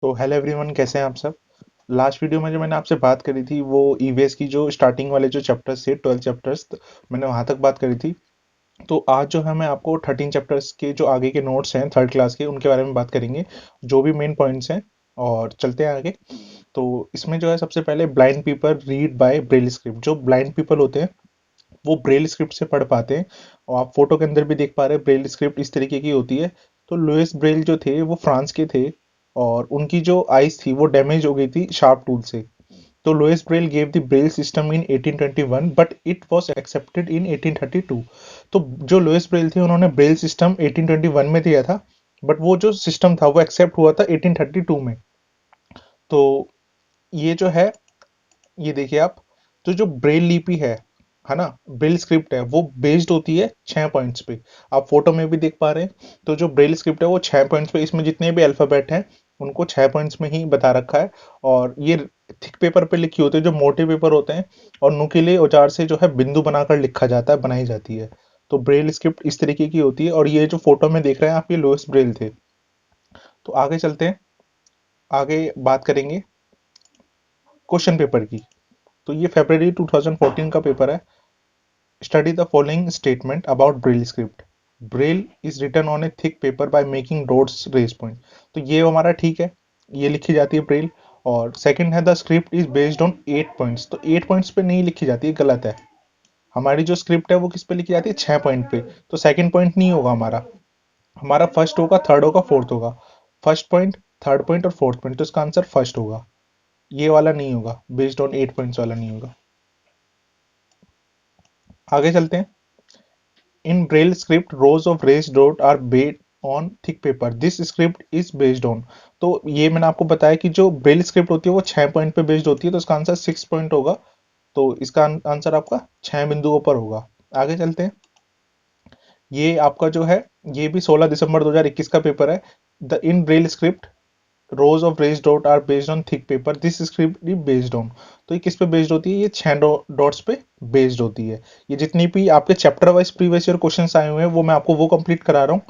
तो hello everyone, कैसे हैं आप सब। लास्ट वीडियो में जो मैंने आपसे बात करी थी वो ईवीएस की जो स्टार्टिंग वाले जो चैप्टर्स थे 12 चैप्टर्स, मैंने वहां तक बात करी थी। तो आज जो है मैं आपको 13 चैप्टर्स के जो आगे के नोट्स हैं थर्ड क्लास के उनके बारे में बात करेंगे, जो भी मेन पॉइंट्स हैं। और चलते हैं आगे। तो इसमें जो है सबसे पहले blind people read by Braille script. जो ब्लाइंड पीपल होते हैं वो ब्रेल स्क्रिप्ट से पढ़ पाते हैं। और आप फोटो के अंदर भी देख पा रहे हैं ब्रेल स्क्रिप्ट इस तरीके की होती है। तो लुइस ब्रेल जो थे वो फ्रांस के थे, और उनकी जो आइज थी वो डैमेज हो गई थी शार्प टूल से। तो Louis Braille gave the Braille system in 1821 but it was accepted in 1832। तो जो लुइस ब्रेल थे उन्होंने ब्रेल सिस्टम 1821 में दिया था, बट वो जो सिस्टम था वो एक्सेप्ट हुआ था 1832 में। तो ये जो है, ये देखिए आप, तो जो ब्रेल लिपि है ना, ब्रेल स्क्रिप्ट है वो बेस्ड होती है 6 पॉइंट्स पे। आप फोटो में भी देख पा रहे हैं। तो जो ब्रेल स्क्रिप्ट है वो 6 पॉइंट्स पे, इसमें जितने भी अल्फाबेट हैं उनको 6 पॉइंट्स में ही बता रखा है। और ये थिक पेपर पे लिखी होती है, जो मोटे पेपर होते हैं, और नुकीले औजार से जो है बिंदु बनाकर लिखा जाता है, बनाई जाती है। तो ब्रेल स्क्रिप्ट इस तरीके की होती है, और ये जो फोटो में देख रहे हैं आप, ये लुइस ब्रेल थे। तो आगे चलते हैं, आगे बात करेंगे क्वेश्चन पेपर की। तो ये फरवरी 2014 का पेपर है। Study the following statement about Braille script. Braille is written on a thick paper by making dots raise point. तो ये हमारा ठीक है, ये लिखी जाती है ब्रेल। और सेकंड है the script is based on 8 points. तो 8 पॉइंट्स पे नहीं लिखी जाती है, गलत है। हमारी जो स्क्रिप्ट है वो किस पे लिखी जाती है, 6 पॉइंट पे। तो सेकंड पॉइंट नहीं होगा हमारा, हमारा फर्स्ट होगा, थर्ड होगा, फोर्थ होगा। फर्स्ट पॉइंट, थर्ड पॉइंट और फोर्थ पॉइंट, तो इसका आंसर फर्स्ट होगा। ये वाला नहीं होगा, बेस्ड ऑन 8 पॉइंट्स वाला नहीं होगा। आगे चलते हैं। In Braille script, rows of raised dot are based on thick paper. This script is based on। तो ये मैंने आपको बताया कि जो ब्रेल स्क्रिप्ट होती है वो 6 पॉइंट पे बेस्ड होती है, तो इसका आंसर 6 पॉइंट होगा। तो इसका आंसर आपका 6 बिंदुओं पर होगा। आगे चलते हैं। ये आपका जो है, ये भी 16 दिसंबर 2021 का पेपर है। The in Braille script rows of raised dots are based on thick paper, this script is based on. तो ये किस पे बेस्ड होती है, ये 6 डॉट्स पे बेस्ड होती है। ये जितनी भी आपके chapter wise previous year questions आए हुए हैं वो मैं आपको वो कंप्लीट करा रहा हूँ।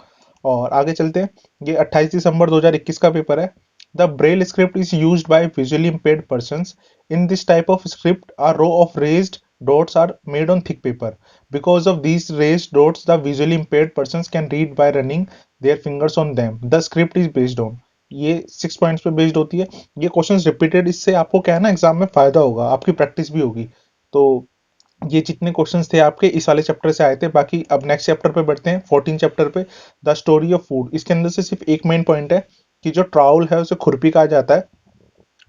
और आगे चलते हैं। ये 28 दिसंबर 2021 का पेपर है। The Braille script is used by visually impaired persons. In this type of script, a row of raised dots are made on thick paper. Because of these raised dots, the visually impaired persons can read by running their fingers on them. The script is based on। ये 6 points पे based होती है। ये questions repeated, इससे आपको क्या है ना, एग्जाम में फायदा होगा, आपकी प्रैक्टिस भी होगी। तो ये जितने क्वेश्चंस थे आपके इस वाले चैप्टर से आए थे। बाकी अब नेक्स्ट चैप्टर पे बढ़ते हैं, 14 चैप्टर पे। The story of food. इसके अंदर से सिर्फ एक मेन पॉइंट है कि जो ट्राउल है उसे खुरपी कहा जाता है,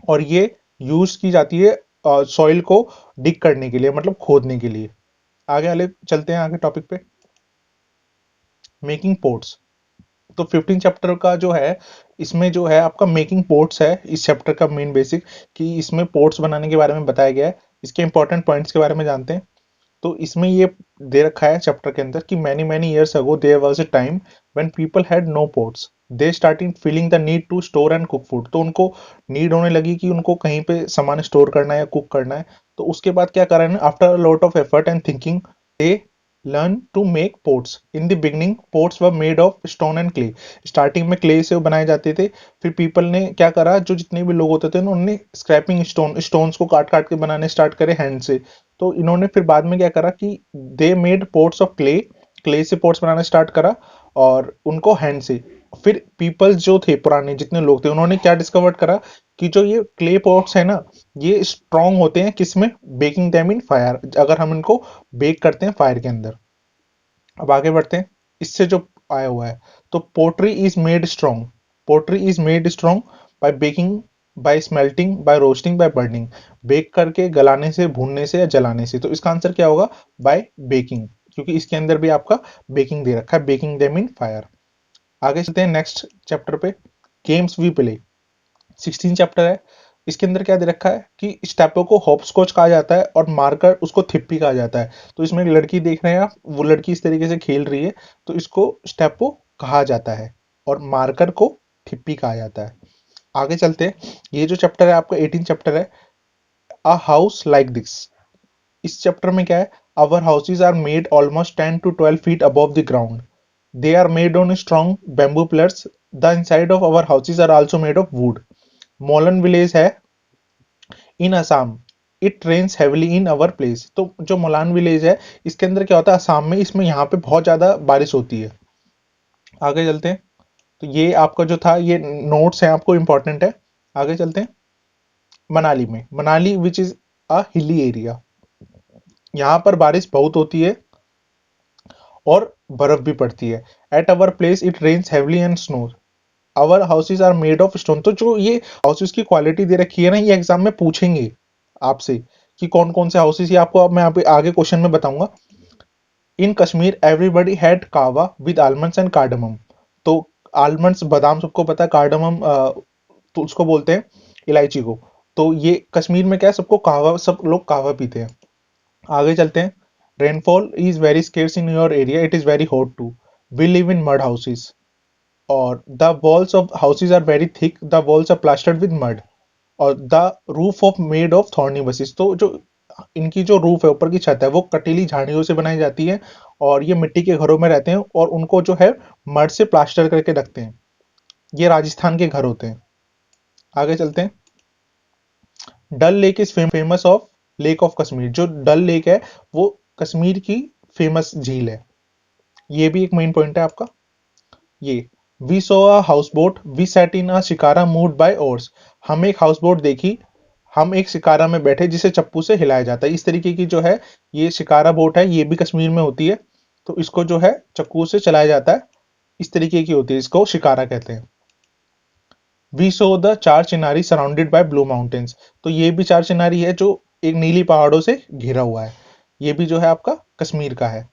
और ये यूज की जाती है सॉइल को डिग करने के लिए, मतलब खोदने के लिए। आगे वाले चलते हैं, आगे टॉपिक पे। Making ports. तो 15 चैप्टर का जो है, इसमें जो है आपका मेकिंग पोर्ट्स है इस चैप्टर का मेन बेसिक, कि इसमें पोर्ट्स बनाने के बारे में बताया गया है। इसके इंपॉर्टेंट पॉइंट्स के बारे में जानते हैं। तो इसमें ये दे रखा है चैप्टर के अंदर कि many many years ago there was a time when people had no pots, they starting feeling the need to store and cook food. तो उनको नीड होने लगी कि उनको कहीं पे सामान स्टोर करना है या कुक करना है। तो उसके बाद क्या करा है, after a lot of effort and thinking, they learn to make pots. In the beginning pots were made of stone and clay. Starting में क्ले से बनाए जाते थे। फिर पीपल ने क्या करा, जो जितने भी लोग होते थे उन्होंने स्क्रैपिंग स्टोन्स को काट काट के बनाने स्टार्ट करे हैंड से। तो इन्होंने फिर बाद में क्या करा कि they made ports of clay, clay से पोर्ट्स बनाना स्टार्ट करा, और उनको हैंड से। फिर पीपल्स जो थे, पुराने जितने लोग थे, उन्होंने क्या डिस्कवर करा कि जो ये क्ले पॉट्स है ना, ये स्ट्रांग होते हैं किसमें, बेकिंग देम इन फायर, अगर हम इनको बेक करते हैं फायर के अंदर। अब आगे बढ़ते हैं, इससे जो आया हुआ है। तो pottery is made strong, pottery is made strong by baking, by smelting, by roasting, by burning. Bake करके, गलाने से, भूनने से या जलाने से। तो इसका आंसर क्या होगा, बाय बेकिंग, क्योंकि इसके अंदर भी आपका बेकिंग दे रखा है, बेकिंग देम इन फायर। आगे चलते हैं नेक्स्ट चैप्टर पे। Games we play. 16 चैप्टर है। इसके अंदर क्या दे रखा है कि स्टेपो को हॉपस्कॉच कहा जाता है, और मार्कर उसको थिप्पी कहा जाता है। तो इसमें एक लड़की देख रहे हैं आप, वो लड़की इस तरीके से खेल रही है, तो इसको स्टेपो कहा जाता है, और मार्कर को थिप्पी कहा जाता है। आगे चलते हैं। ये जो चैप्टर है आपका 18 चैप्टर है, अ हाउस लाइक दिस। इस चैप्टर में क्या है, our houses are made almost 10 to 12 feet above the ground. They are made on strong bamboo pillars. The inside of our houses are also made of wood. Molan village है in Assam, it rains heavily in our place. तो जो मोलान village है इसके अंदर क्या होता है, असम में, इसमें यहाँ पे बहुत ज्यादा बारिश होती है। आगे चलते हैं। तो ये आपका जो था ये नोट्स है आपको इंपॉर्टेंट है। आगे चलते हैं। मनाली में, Manali which is a hilly area, यहाँ पर बारिश बहुत होती है और बर्फ भी पड़ती है। At our place it rains heavily and snow, our houses are made of stone. तो जो ये हाउसेज की क्वालिटी दे रखी है ना, ये एग्जाम में पूछेंगे आपसे कि कौन कौन से हाउसेज, ये आपको अब मैं आगे क्वेश्चन में बताऊंगा। इन कश्मीर एवरीबडी हैड कावा विद आलमंड्स एंड कार्डमम। तो आलमंड्स बादाम सबको पता है, कार्डमम तो उसको बोलते हैं इलायची को। तो ये कश्मीर में क्या है, सबको कहवा, सब लोग कहवा पीते हैं। आगे चलते हैं। Rainfall is very scarce in your area, it is very hot too, we live in mud houses, और the walls of houses are very thick, the walls are plastered with mud, और the roof of made of thorny bushes. तो जो इनकी जो roof है, ऊपर की छत है, वो कटीली झाड़ियों से बनाई जाती है, और ये मिट्टी के घरों में रहते हैं, और उनको जो है मड से प्लास्टर करके रखते हैं। ये राजस्थान के घर होते हैं। आगे चलते हैं। Dal lake is famous of lake of Kashmir. जो डल लेक है वो कश्मीर की फेमस झील है। ये भी एक मेन पॉइंट है आपका। ये we saw a house boat, we sat in a shikara moved by oars. हम एक हाउस बोट देखी, हम एक शिकारा में बैठे जिसे चप्पू से हिलाया जाता है। इस तरीके की जो है ये शिकारा बोट है, ये भी कश्मीर में होती है। तो इसको जो है चक्कू से चलाया जाता है, इस तरीके की होती है, इसको शिकारा कहते हैं। वी सो द चार Chinari surrounded by blue mountains. तो ये भी चार चिनारी है जो एक नीली पहाड़ों से घिरा हुआ है। ये भी जो है आपका कश्मीर का है।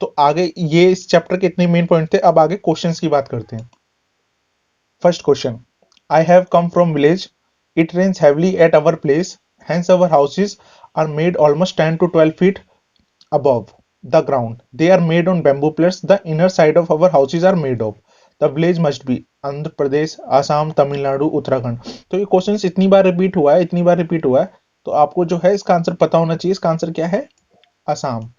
तो आगे ये इस चैप्टर के इतने मेन पॉइंट थे। अब आगे क्वेश्चंस की बात करते हैं। First question, I have come from village, it rains heavily at our place, hence our houses are made almost 10 to 12 feet above the ground. They are made on bamboo pillars. The inner side of our houses are made of. The village must be Andhra Pradesh, Assam, Tamil Nadu, Uttarakhand. तो ये question इतनी बार repeat हुआ है, इतनी बार repeat हुआ है, तो आपको जो है इसका आंसर पता होना चाहिए। इसका आंसर क्या है? असम।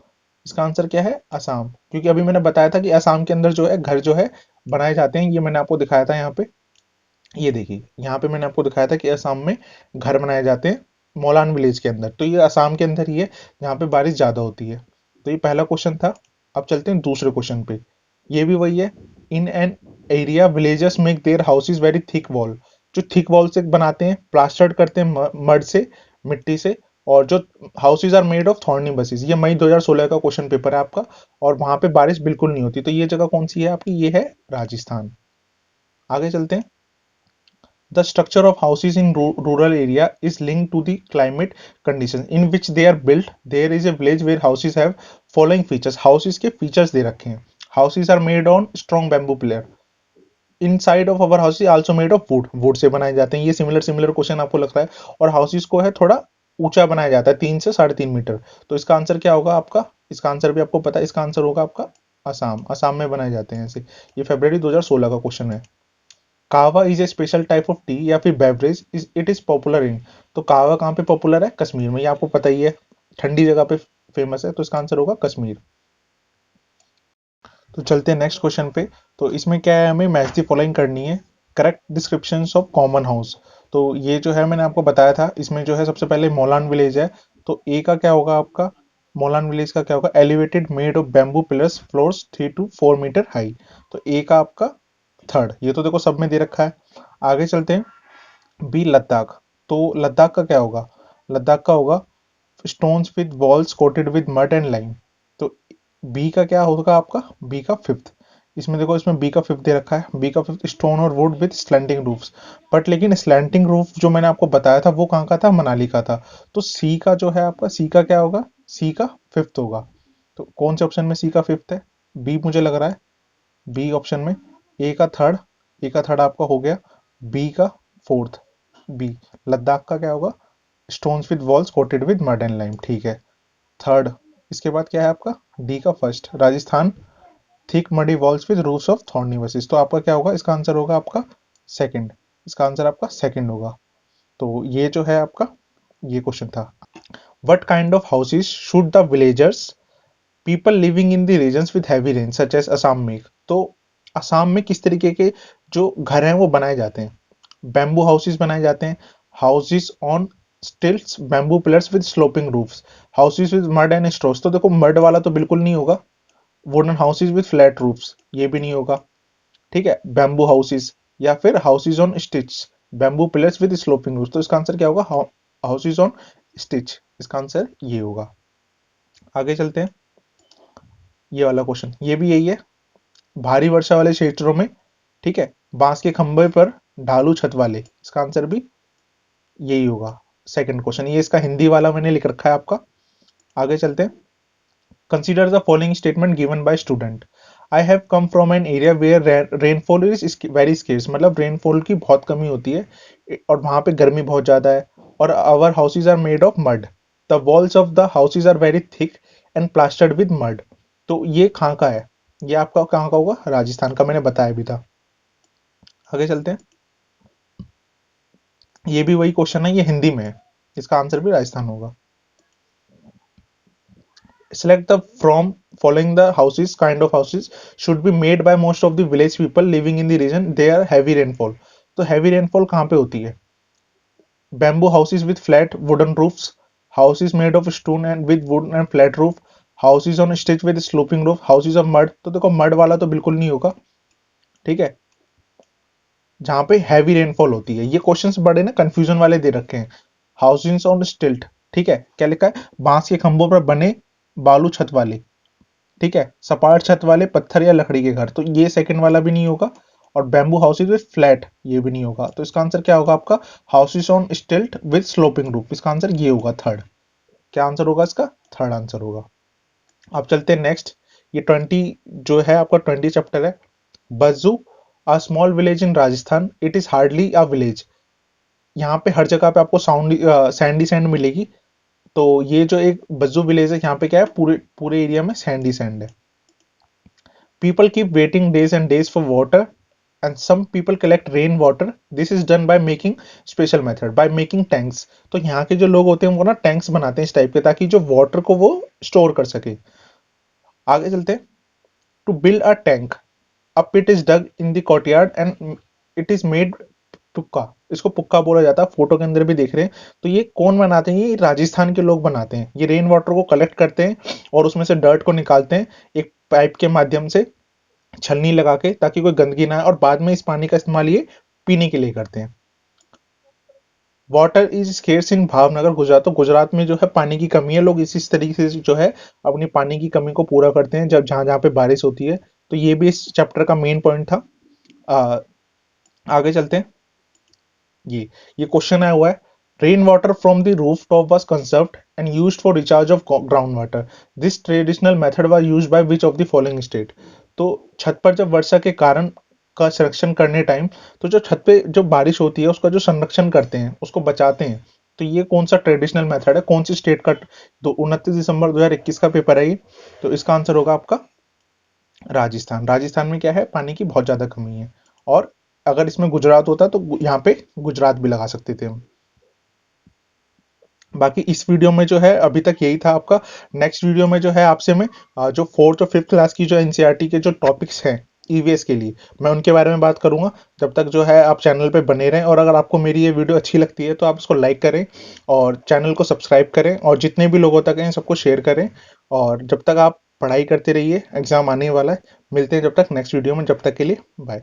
इसका आंसर क्या है? असम। क्योंकि अभी मैंने बताया था कि असम के अंदर जो है घर जो है बनाए जाते हैं, ये मैंने आपको दिखाया था यहाँ पे। ये देखिए यहाँ पे मैंने आपको दिखाया था कि असम में घर बनाए जाते हैं मोलान विलेज के अंदर। तो ये असम के अंदर ही है जहाँ पे बारिश ज्यादा होती है। तो ये पहला क्वेश्चन था। अब चलते हैं दूसरे क्वेश्चन पे। ये भी वही है। In an area villagers make their houses very thick wall. जो थिक वॉल से बनाते हैं, प्लास्टर्ड करते हैं मड से, मिट्टी से। और जो houses are made of thorny bushes. ये मई 2016 का क्वेश्चन पेपर है आपका। और वहां पे बारिश बिल्कुल नहीं होती। तो ये जगह कौन सी है आपकी? ये है राजस्थान। आगे चलते हैं। The structure of houses in rural area is linked to the climate conditions in which they are built. There is a village where houses have following features. Houses के features दे रखे हैं। Houses are made on strong bamboo pillar. Inside of our house is also made of wood. Wood से बनाए जाते हैं। ये similar question आपको लग रहा है। और हाउसेस को है थोड़ा ऊंचा बनाया जाता है, 3 से 3.5 मीटर। तो इसका आंसर क्या होगा आपका? इसका आंसर भी आपको पता है। इसका आंसर होगा आपका असम। असम में बनाए जाते हैं ऐसे। ये फरवरी 2016 का क्वेश्चन है। कावा is a special type of T या फिर beverage, it is popular in. तो कावा कहाँ पे पॉपुलर है? कश्मीर में। ये आपको पता ही है, ठंडी जगह पे फेमस है। तो इसका आंसर होगा कश्मीर। तो चलते हैं नेक्स्ट क्वेश्चन पे। तो इसमें क्या है, हमें मैच दी फॉलोइंग करनी है। Correct description of common house. तो ये जो है मैंने आपको बताया था, इसमें जो है सबसे पहले मोलान विलेज है। तो ए का क्या होगा आपका? मोलान विलेज का क्या होगा? Elevated made of bamboo pillars, floors 3 to 4 metre high. तो ए का आपका थर्ड। ये तो देखो सब में दे रखा है। आगे चलते हैं। बी लद्दाख। तो लद्दाख का क्या होगा? लद्दाख का होगा stones with walls coated with mud and lime. तो बी का क्या होगा आपका? बी का फिफ्थ। इसमें देखो, इसमें बी का फिफ्थ दे रखा है। बी का फिफ्थ स्टोन और would with slanting roofs. But लेकिन स्लैंटिंग रूफ जो मैंने आपको बताया था वो कहाँ का था? मनाली का था। तो सी का जो है आपका, सी का क्या होगा? सी का फिफ्थ होगा। तो कौन से ऑप्शन में सी का फिफ्थ है? बी मुझे लग रहा है। बी ऑप्शन में। ए का थर्ड, ए का थर्ड आपका हो गया। बी का फोर्थ, बी। लद्दाख का क्या होगा? Stones with walls coated with mud and lime, ठीक है, थर्ड। इसके बाद क्या है आपका? डी का first, Rajasthan, thick muddy walls with roofs of thorny bushes. तो आपका क्या होगा? इसका आंसर होगा आपका सेकंड। इसका आंसर आपका सेकंड होगा। तो ये जो है आपका ये क्वेश्चन था। What kind of houses should the villagers people living in the regions with heavy rain such as Assam make. तो असम में किस तरीके के जो घर हैं वो बनाए जाते हैं? बैम्बू हाउसेस बनाए जाते हैं, houses on stilts, bamboo pillars with sloping roofs, houses with mud and स्ट्रोस। तो देखो मड वाला तो बिल्कुल नहीं होगा, wooden houses with flat roofs ये भी नहीं होगा, ठीक है। बैम्बू हाउसेस या फिर houses on stitch, bamboo pillars with sloping roofs. तो इसका आंसर क्या होगा, हाउसेस ऑन स्टिच, इसका आंसर ये होगा। आगे चलते हैं, ये वाला क्वेश्चन ये भी यही है, भारी वर्षा वाले क्षेत्रों में, ठीक है, बांस के खंभे पर ढालू छत वाले, इसका आंसर भी यही होगा। सेकंड क्वेश्चन, ये इसका हिंदी वाला मैंने लिख रखा है आपका। आगे चलते हैं, consider the following statement given by student. I have come from an area where rainfall is very scarce, मतलब रेनफॉल की बहुत कमी होती है और वहां पे गर्मी बहुत ज्यादा है, और our houses are made of mud, the walls of the houses are very thick and plastered with mud. तो ये कहाँ का है, ये आपका कहाँ का होगा, राजस्थान का, मैंने बताया भी था। आगे चलते हैं, ये भी वही क्वेश्चन है, ये हिंदी में है, इसका आंसर भी राजस्थान होगा। Select the from following the houses kind of houses should be made by most of the village people living in the region they are heavy rainfall। तो heavy rainfall कहाँ पे होती है, bamboo houses with flat wooden roofs, houses made of stone and with wood and flat roof, houses on stitch with sloping roof, houses of mud। तो देखो mud वाला तो बिल्कुल नहीं होगा, ठीक है, जहां पे हैवी रेनफॉल होती है। ये क्वेश्चंस बड़े ना कंफ्यूजन वाले दे रखे हैं। हाउसिंग ऑन स्टिल्ट, ठीक है, क्या लिखा है, बांस के खंभों पर बने बालू छत वाले, ठीक है, सपाट छत वाले पत्थर या लकड़ी के घर, तो ये सेकंड वाला भी नहीं होगा। और बैम्बू हाउसेज विद फ्लैट, ये भी नहीं होगा। तो इसका आंसर क्या होगा आपका, हाउसेज ऑन स्टिल्ट विद स्लोपिंग रूफ, इसका आंसर ये होगा थर्ड। क्या आंसर होगा इसका, थर्ड आंसर होगा। अब चलते हैं नेक्स्ट, ये 20 जो है आपका 20 चैप्टर है, Bajju, a small village in Rajasthan, it is hardly a village. यहाँ पे हर जगह पे आपको साउंड सैंडी सैंड मिलेगी। तो ये जो एक बज्जू विलेज है, यहाँ पे क्या है, पूरे पूरे एरिया में सैंडी सैंड है। People keep waiting days and days for water, and some people collect rain water. This is done by making special method, by making tanks। तो यहाँ के जो लोग होते हैं वो ना टैंक्स बनाते हैं इस टाइप के, ताकि जो वाटर को वो स्टोर कर सके। आगे चलते हैं, to build a tank, a pit is dug in the courtyard and it is made pucca, इसको पुक्का बोला जाता है, फोटो के अंदर भी देख रहे हैं। तो ये कौन बनाते हैं, ये राजस्थान के लोग बनाते हैं। ये रेन वाटर को कलेक्ट करते हैं और उसमें से डर्ट को निकालते हैं एक पाइप के माध्यम से, छलनी लगा के, ताकि कोई गंदगी ना आए, और बाद में इस पानी का इस्तेमाल ये पीने के लिए करते हैं। वाटर इज स्केर्स इन भावनगर गुजरात, तो गुजरात में जो है पानी की कमी है, लोग इसी तरीके से जो है अपनी पानी की कमी को पूरा करते हैं जब जहां जहां पे बारिश होती है। तो ये भी इस चैप्टर का मेन पॉइंट था। आ, आगे चलते हैं, ये ये क्वेश्चन आया हुआ है, rain water from the roof top was conserved and use for recharge of ground water, this traditional method was use by which of the following state. तो छत पर जब वर्षा के कारण का संरक्षण करने टाइम, तो जो छत पे जो बारिश होती है उसका जो संरक्षण करते हैं, उसको बचाते हैं, तो ये कौन सा ट्रेडिशनल मेथड है, कौन सी स्टेट का, तो 29 दिसंबर 2021 का पेपर है ये। तो इसका आंसर होगा आपका राजस्थान। राजस्थान में क्या है, पानी की बहुत ज्यादा कमी है। और अगर इसमें गुजरात होता तो यहाँ पे गुजरात भी लगा सकते थे हम। बाकी इस वीडियो में जो है अभी तक यही था आपका। नेक्स्ट वीडियो में जो है आपसे मैं जो फोर्थ और फिफ्थ क्लास की जो एनसीईआरटी के जो टॉपिक्स हैं ईवीएस के लिए, मैं उनके बारे में बात करूंगा। जब तक जो है आप चैनल पे बने रहें, और अगर आपको मेरी ये वीडियो अच्छी लगती है तो आप इसको लाइक करें और चैनल को सब्सक्राइब करें, और जितने भी लोगों तक हैं सबको शेयर करें। और जब तक आप पढ़ाई करते रहिए, एग्जाम आने वाला है। मिलते हैं जब तक नेक्स्ट वीडियो में, जब तक के लिए बाय।